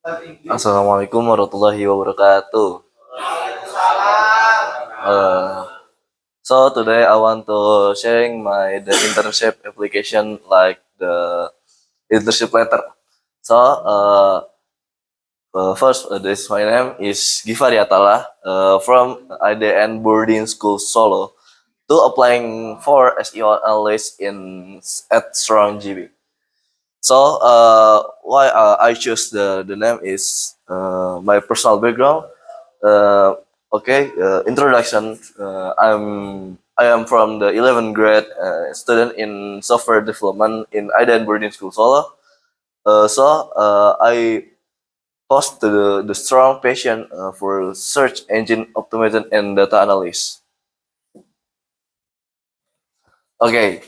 Assalamualaikum warahmatullahi wabarakatuh. Uh, so today I want to sharing the internship application like the internship letter. So first, this my name is Givari Atala from IDN Boarding School Solo to applying for SEO analyst at Strong GB. So why I choose the name is my personal background. Uh, Introduction. I am from the 11th grade student in software development in Iden Boarding School Solo. I post the strong passion for search engine optimization and data analysis. Okay,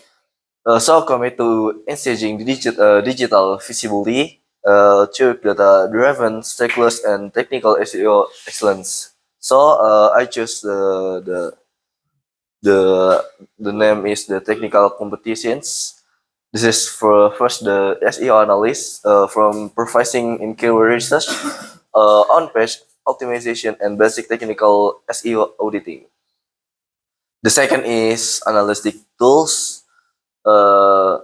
commit to engaging digital visibility, through data-driven, stateless, and technical SEO excellence. I choose the the name is the technical competitions. This is for first the SEO analyst from providing in keyword research, on-page optimization, and basic technical SEO auditing. The second is analytic tools. Uh,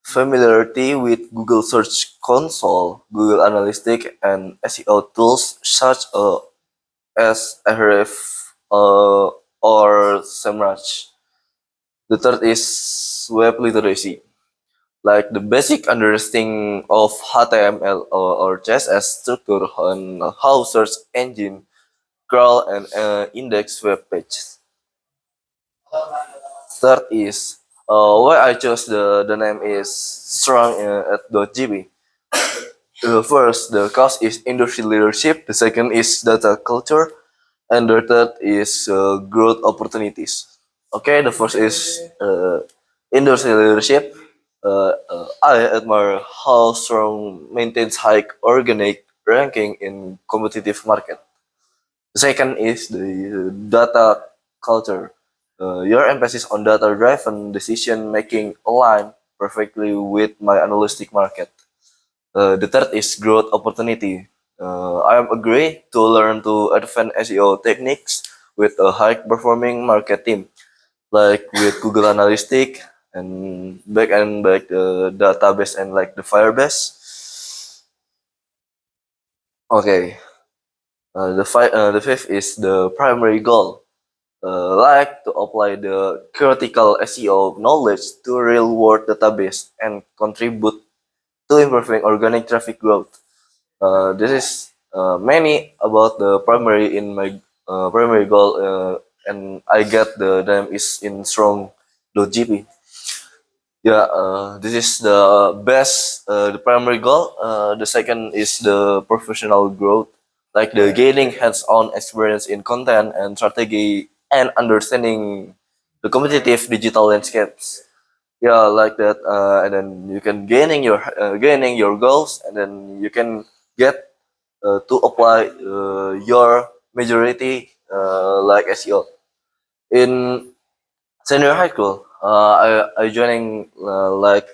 Familiarity with Google Search Console, Google Analytics, and SEO tools such as Ahrefs or SEMrush. The third is web literacy, like the basic understanding of HTML or CSS structure and how search engine crawl and index web pages. Third is why I chose the name is strong at .gb. First, the cause is industry leadership. The second is data culture, and the third is growth opportunities. Okay, the first is industry leadership. I admire how strong maintains high organic ranking in competitive market. The second is the data culture. Your emphasis on data-driven decision making align perfectly with my analytic market. The third is growth opportunity. I am agree to learn to advance SEO techniques with a high performing market team, like with Google Analytics and back database and like the Firebase. Okay, the fifth is the primary goal. Like to apply the critical SEO knowledge to real world database and contribute to improving organic traffic growth. This is many about the primary in my primary goal, and I get the name is in strong.gp. Yeah, this is the best. The primary goal. The second is the professional growth, like the gaining hands-on experience in content and strategy and understanding the competitive digital landscapes. Yeah, like that, and then you can gaining your goals, and then you can get to apply your majority like SEO in senior high school. I joining like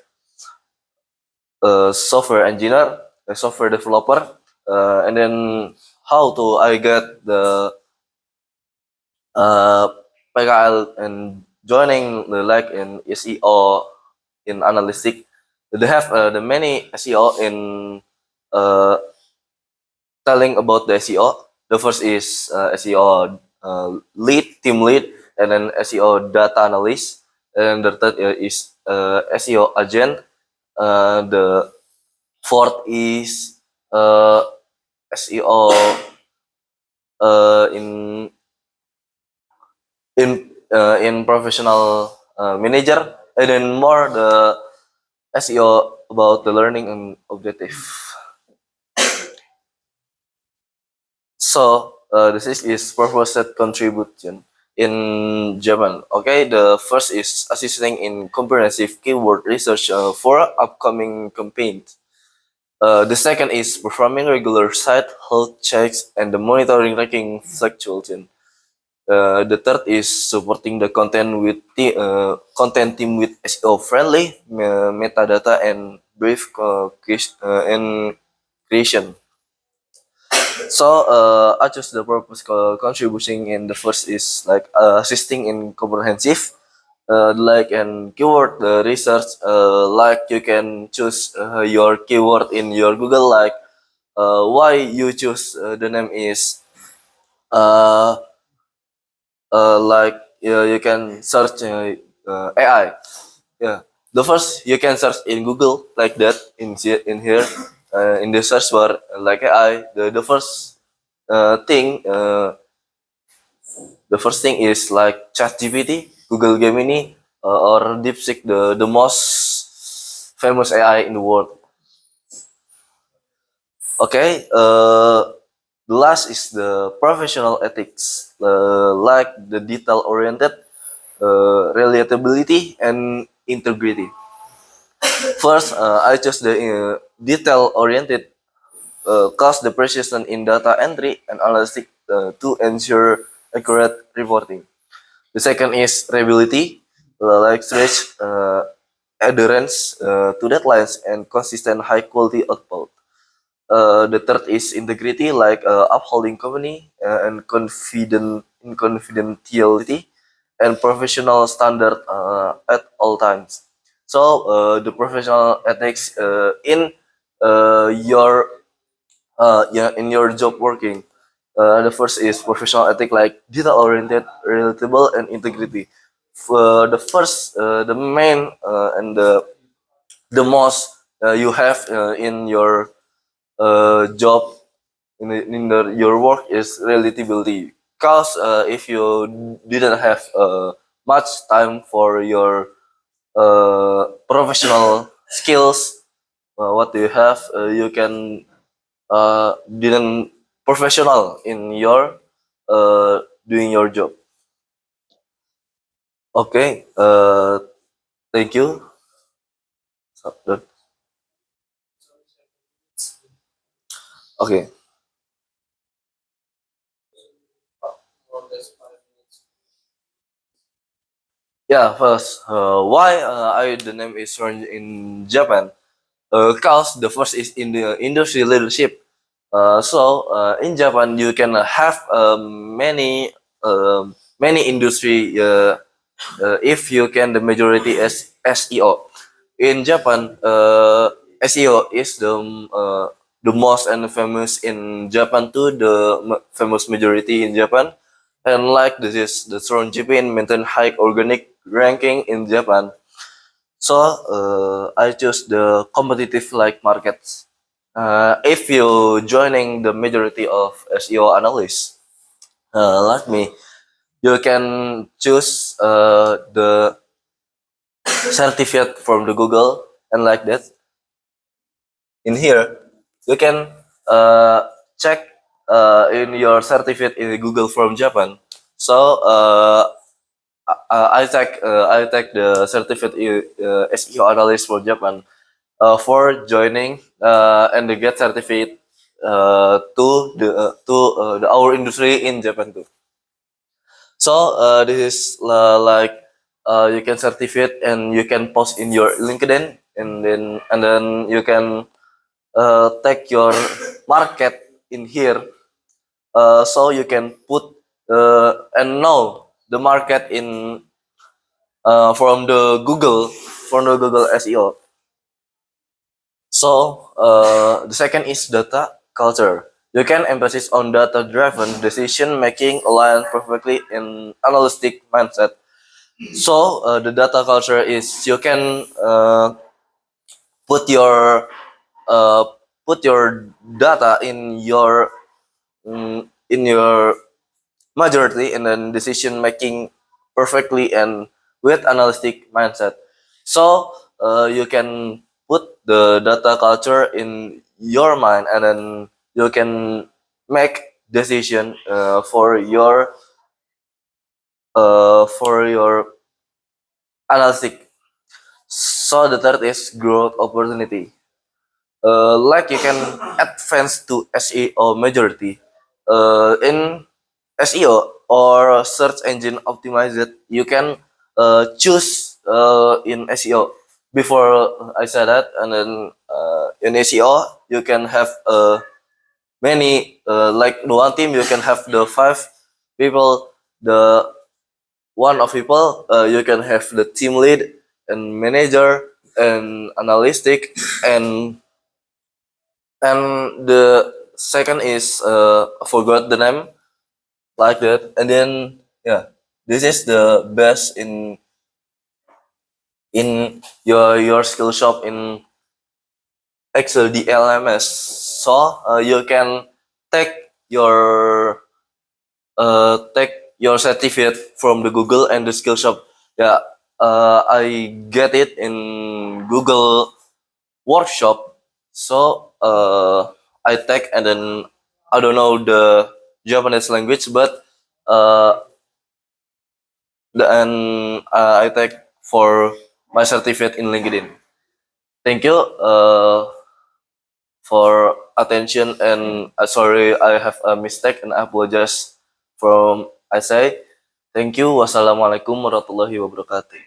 a software engineer, a software developer, and then how to I get the uh, PKL and joining the like in SEO in analytics. They have the many SEO in uh, telling about the SEO. The first is SEO team lead, and then SEO data analyst, and the third is SEO agent. The fourth is SEO in in professional manager, and then more the SEO about the learning and objective. This is purposed contribution in German. Okay, the first is assisting in comprehensive keyword research for upcoming campaigns. The second is performing regular site health checks and the monitoring ranking fluctuation. The third is supporting the content team with SEO friendly metadata and brief and creation. So I choose the purpose contributing in the first is like assisting in comprehensive like and keyword research like you can choose your keyword in your Google like why you choose the name is uh, like you can search AI. Yeah, the first you can search in Google like that in here in the search bar like AI. The first thing the first thing is like ChatGPT, Google Gemini, or DeepSeek, the most famous AI in the world. Okay, the last is the professional ethics, like the detail-oriented, relatability, and integrity. First, I chose the detail-oriented cause the precision in data entry and analytics to ensure accurate reporting. The second is reliability, like stretch adherence to deadlines and consistent high quality output. The third is integrity, like upholding company and confidentiality and professional standard at all times. So the professional ethics your yeah, in your job working. The first is professional ethic, like detail oriented, relatable, and integrity. The first, the main, and the most you have in your job your work is relatability. Cause if you didn't have much time for your professional skills, what do you have? You can didn't professional in your doing your job. Okay, thank you. Okay, yeah. First, why I the name is Ron in Japan? Cause the first is in the industry leadership. In Japan, you can have many industry if you can the majority as SEO. In Japan, SEO is the most and famous in Japan too. The famous majority in Japan, and like this is the strong Japan maintain high organic ranking in Japan. So I choose the competitive like markets. If you joining the majority of SEO analysts like me, you can choose the certificate from the Google and like that. In here, you can check in your certificate in Google from Japan. So I take the certificate SEO analyst from Japan for joining and the get certificate to our industry in Japan too. So this is like you can certificate and you can post in your LinkedIn and then you can take your market in here so you can put and know the market in from the Google SEO. So the second is data culture. You can emphasize on data-driven decision making aligned perfectly in analytic mindset. So the data culture is you can put your uh, put your data in your majority and then decision making perfectly and with analytic mindset. So you can put the data culture in your mind and then you can make decision for your analytic. So the third is growth opportunity. Like you can advance to SEO majority in SEO or search engine optimized. You can choose in SEO. Before I said that, and then in SEO you can have many, like the one team you can have the 5 people, the one of people, you can have the team lead and manager and analytic, and the second is, I forgot the name, like that. And then, yeah, this is the best in your skill shop in Excel DLMS. So you can take your take your certificate from the Google and the skill shop. Yeah, I get it in Google workshop. So I take, and then I don't know the Japanese language, but uh, I take for my certificate in LinkedIn. Thank you for attention, and sorry I have a mistake, and I apologize from I say. Thank you. Wassalamualaikum warahmatullahi wabarakatuh.